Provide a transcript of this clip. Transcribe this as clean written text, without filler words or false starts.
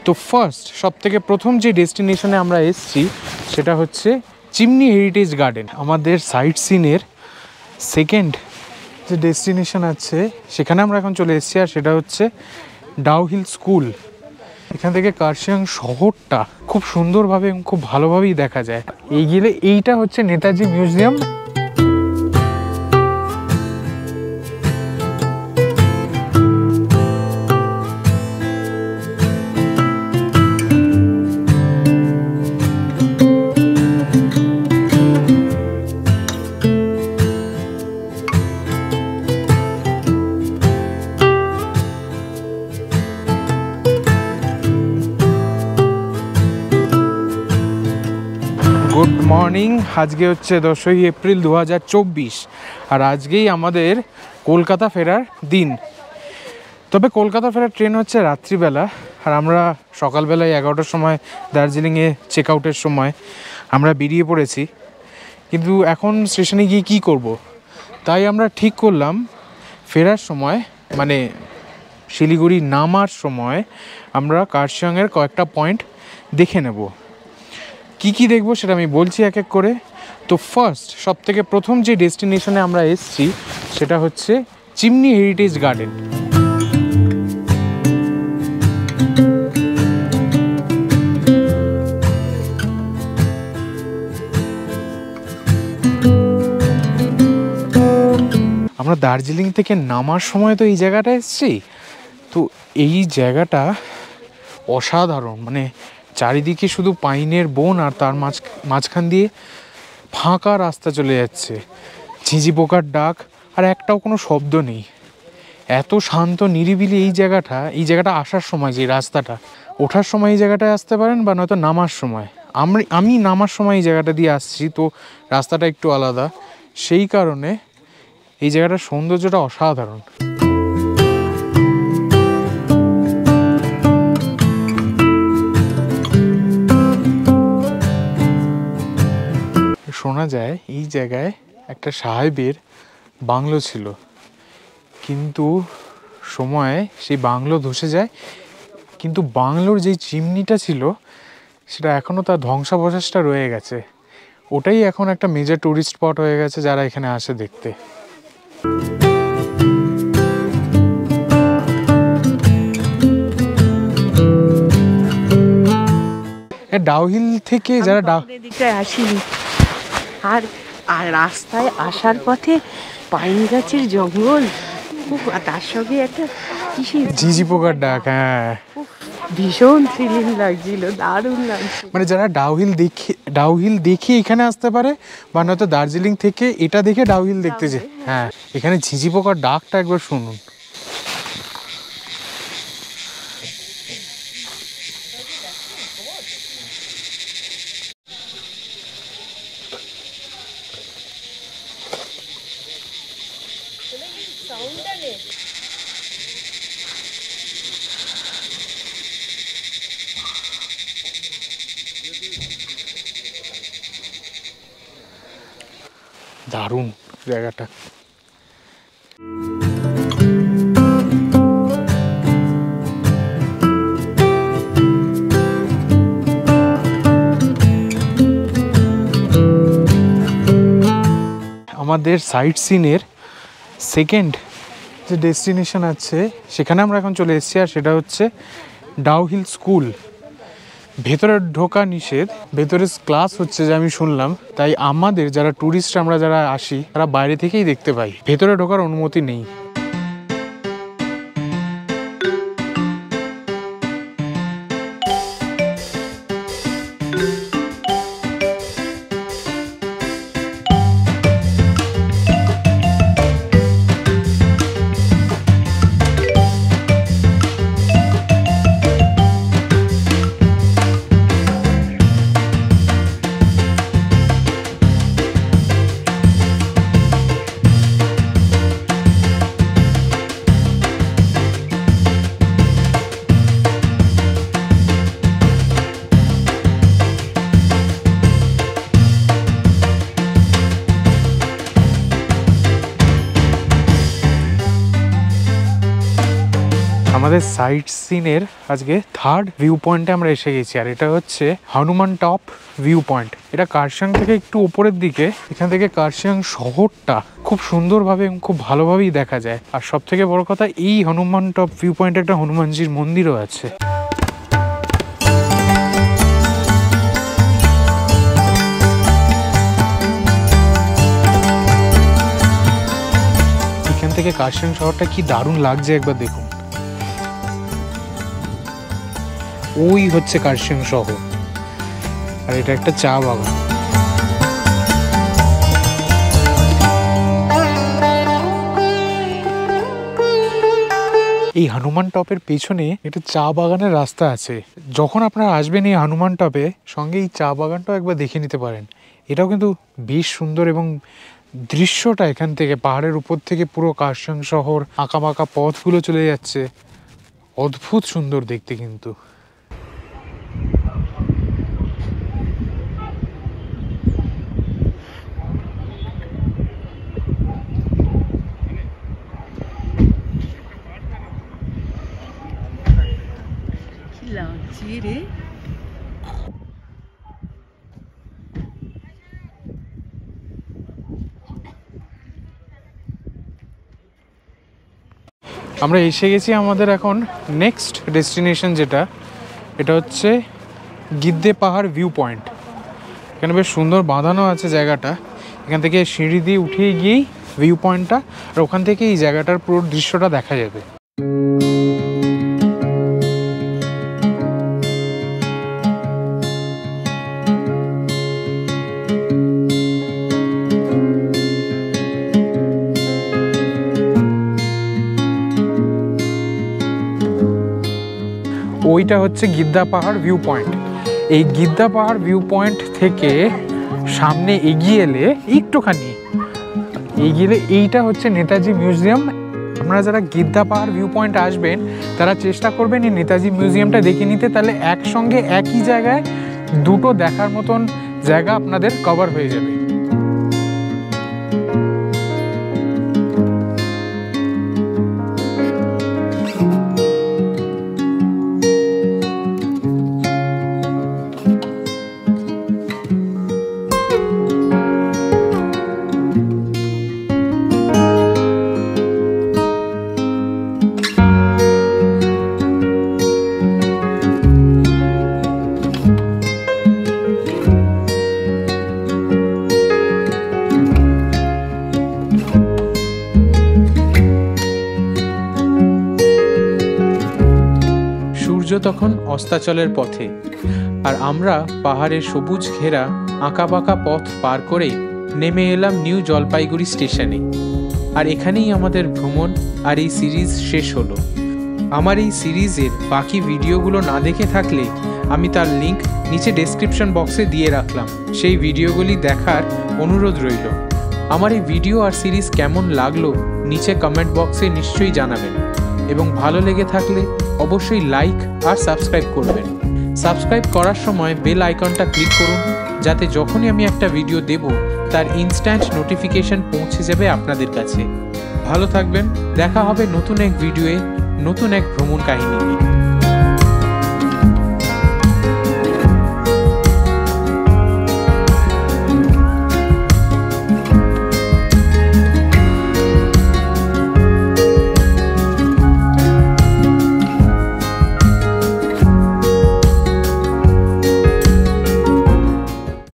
তো ফার্স্ট সবথেকে প্রথম যে ডেস্টিনেশনে আমরা এসেছি সেটা হচ্ছে চিমনি হেরিটেজ গার্ডেন। আমাদের সাইট সিনের সেকেন্ড যে ডেস্টিনেশন আছে সেখানে আমরা এখন চলে এসেছি, আর সেটা হচ্ছে ডাউ হিল স্কুল। এখান থেকে কার্শিয়াং শহরটা খুব সুন্দরভাবে এবং খুব ভালোভাবেই দেখা যায়। এই গেলে এইটা হচ্ছে নেতাজি মিউজিয়াম। Good morning. আজকে হচ্ছে 10ই এপ্রিল 2024, আর আজকেই আমাদের কলকাতা ফেরার দিন। তবে কলকাতা ফেরার ট্রেন হচ্ছে রাত্রিবেলা, আর আমরা সকালবেলায় 11টার সময় দার্জিলিংয়ে চেক আউটের সময় আমরা বেরিয়ে পড়েছি। কিন্তু এখন স্টেশনে গিয়ে কী করব, তাই আমরা ঠিক করলাম ফেরার সময় মানে শিলিগুড়ি নামার সময় আমরা কার্শিয়াংয়ের কয়েকটা পয়েন্ট দেখে নেব। কি কি দেখবো সেটা আমি বলছি এক এক করে। তো ফার্স্ট সবথেকে প্রথম যে ডেস্টিনেশনে আমরা এসেছি সেটা হচ্ছে চিমনি হেরিটেজ গার্ডেন। আমরা দার্জিলিং থেকে নামার সময় তো এই জায়গাটা এসেছি। তো এই জায়গাটা অসাধারণ, মানে চারিদিকে শুধু পাইনের বন, আর তার মাঝখান দিয়ে ফাঁকা রাস্তা চলে যাচ্ছে, ঝিঁঝি পোকার ডাক, আর একটাও কোনো শব্দ নেই। এত শান্ত নিরিবিলি এই জায়গাটা আসার সময়, যে রাস্তাটা ওঠার সময় এই জায়গাটায় আসতে পারেন, বা নয়তো নামার সময়। আমি নামার সময় এই জায়গাটা দিয়ে আসছি, তো রাস্তাটা একটু আলাদা, সেই কারণে এই জায়গাটার সৌন্দর্যটা অসাধারণ। শোনা যায় এই জায়গায় একটা সাহেবের বাংলো ছিল, কিন্তু সময়ে সেই বাংলো ধসে যায়। কিন্তু বাংলোর যেই চিমনিটা ছিল সেটা এখনও তার ধ্বংসাবশেষটা রয়ে গেছে। ওটাই এখন একটা মেজর টুরিস্ট স্পট হয়ে গেছে, যারা এখানে আসে দেখতে। ডাউ হিল থেকে যারা আসিনি, আর রাস্তায় আসার পথে পাইন গাছের জঙ্গল, তার সঙ্গে একটা ঝিঝি পোকার ডাক, হ্যাঁ ভীষণ থ্রিলিং লাগছিল, দারুণ লাগছিল। মানে যারা ডাউ হিল দেখে এখানে আসতে পারে, বা নয়তো দার্জিলিং থেকে এটা দেখে ডাউ হিল দেখতে যায়। হ্যাঁ, এখানে ঝিঝি পোকার ডাকটা একবার শুনুন। দারুণ জায়গাটা। আমাদের সাইট সিনের সেকেন্ড যে ডেস্টিনেশন আছে সেখানে আমরা এখন চলে এসেছি, আর সেটা হচ্ছে ডাউ হিল স্কুল। ভেতরে ঢোকা নিষেধ, ভেতরে ক্লাস হচ্ছে যে আমি শুনলাম, তাই আমাদের যারা ট্যুরিস্ট আমরা যারা আসি তারা বাইরে থেকেই দেখতে পাই, ভেতরে ঢোকার অনুমতি নেই। আমাদের সাইট সিনের আজকে থার্ড ভিউ পয়েন্টে আমরা এসে গেছি, আর এটা হচ্ছে হনুমান টপ ভিউ পয়েন্ট। এটা কার্শিয়াং থেকে একটু উপরের দিকে। এখান থেকে কার্শিয়াং শহরটা খুব সুন্দরভাবে এবং খুব ভালোভাবেই দেখা যায়। আর সব থেকে বড় কথা, এই হনুমান টপ ভিউ পয়েন্টে একটা হনুমানজির মন্দিরও আছে। এখান থেকে কার্শিয়াং শহরটা কি দারুণ লাগছে একবার দেখুন। ওই হচ্ছে কার্শিয়াং শহর, আর এটা একটা চা বাগান। এই হনুমান টপের পেছনে একটা চা বাগানের রাস্তা আছে। যখন আপনারা আসবেন এই হনুমান টপে, সঙ্গে এই চা বাগানটাও একবার দেখে নিতে পারেন। এটাও কিন্তু বেশ সুন্দর, এবং দৃশ্যটা এখান থেকে পাহাড়ের উপর থেকে পুরো কার্শিয়াং শহর, আঁকা বাঁকা পথগুলো চলে যাচ্ছে, অদ্ভুত সুন্দর দেখতে কিন্তু। আমরা এসে গেছি আমাদের এখন নেক্সট ডেস্টিনেশন, যেটা এটা হচ্ছে গিদ্দে পাহাড় ভিউ পয়েন্ট। এখানে বেশ সুন্দর বাঁধানো আছে জায়গাটা। এখান থেকে সিঁড়ি দিয়ে উঠে গিয়েই ভিউ পয়েন্টটা, আর ওখান থেকে এই জায়গাটার পুরো দৃশ্যটা দেখা যাবে। ওইটা হচ্ছে গিদ্দা পাহাড় ভিউ পয়েন্ট। এই গিদ্দা পাহাড় ভিউ পয়েন্ট থেকে সামনে এগিয়ে এলে একটুখানি এগিয়ে এইটা হচ্ছে নেতাজি মিউজিয়াম। আপনারা যারা গিদ্দা পাহাড় ভিউ পয়েন্ট আসবেন তারা চেষ্টা করবেন এই নেতাজি মিউজিয়ামটা দেখে নিতে, তাহলে একসঙ্গে একই জায়গায় দুটো দেখার মতন জায়গা আপনাদের কভার হয়ে যাবে। তখন অস্তাচলের পথে, আর আমরা পাহাড়ের সবুজ ঘেরা আঁকা বাঁকা পথ পার করে নেমে এলাম নিউ জলপাইগুড়ি স্টেশনে। আর এখানেই আমাদের ভ্রমণ আর এই সিরিজ শেষ হলো। আমার এই সিরিজের বাকি ভিডিওগুলো না দেখে থাকলে আমি তার লিঙ্ক নিচে ডেসক্রিপশন বক্সে দিয়ে রাখলাম, সেই ভিডিওগুলি দেখার অনুরোধ রইল। আমার এই ভিডিও আর সিরিজ কেমন লাগলো নিচে কমেন্ট বক্সে নিশ্চয়ই জানাবেন, এবং ভালো লেগে থাকলে অবশ্যই লাইক আর সাবস্ক্রাইব করবেন। সাবস্ক্রাইব করার সময় বেল আইকনটা ক্লিক করুন, যাতে যখনই আমি একটা ভিডিও দেব তার ইনস্ট্যান্ট নোটিফিকেশন পৌঁছে যাবে আপনাদের কাছে। ভালো থাকবেন, দেখা হবে নতুন এক ভিডিওয়ে নতুন এক ভ্রমণ কাহিনী নিয়ে।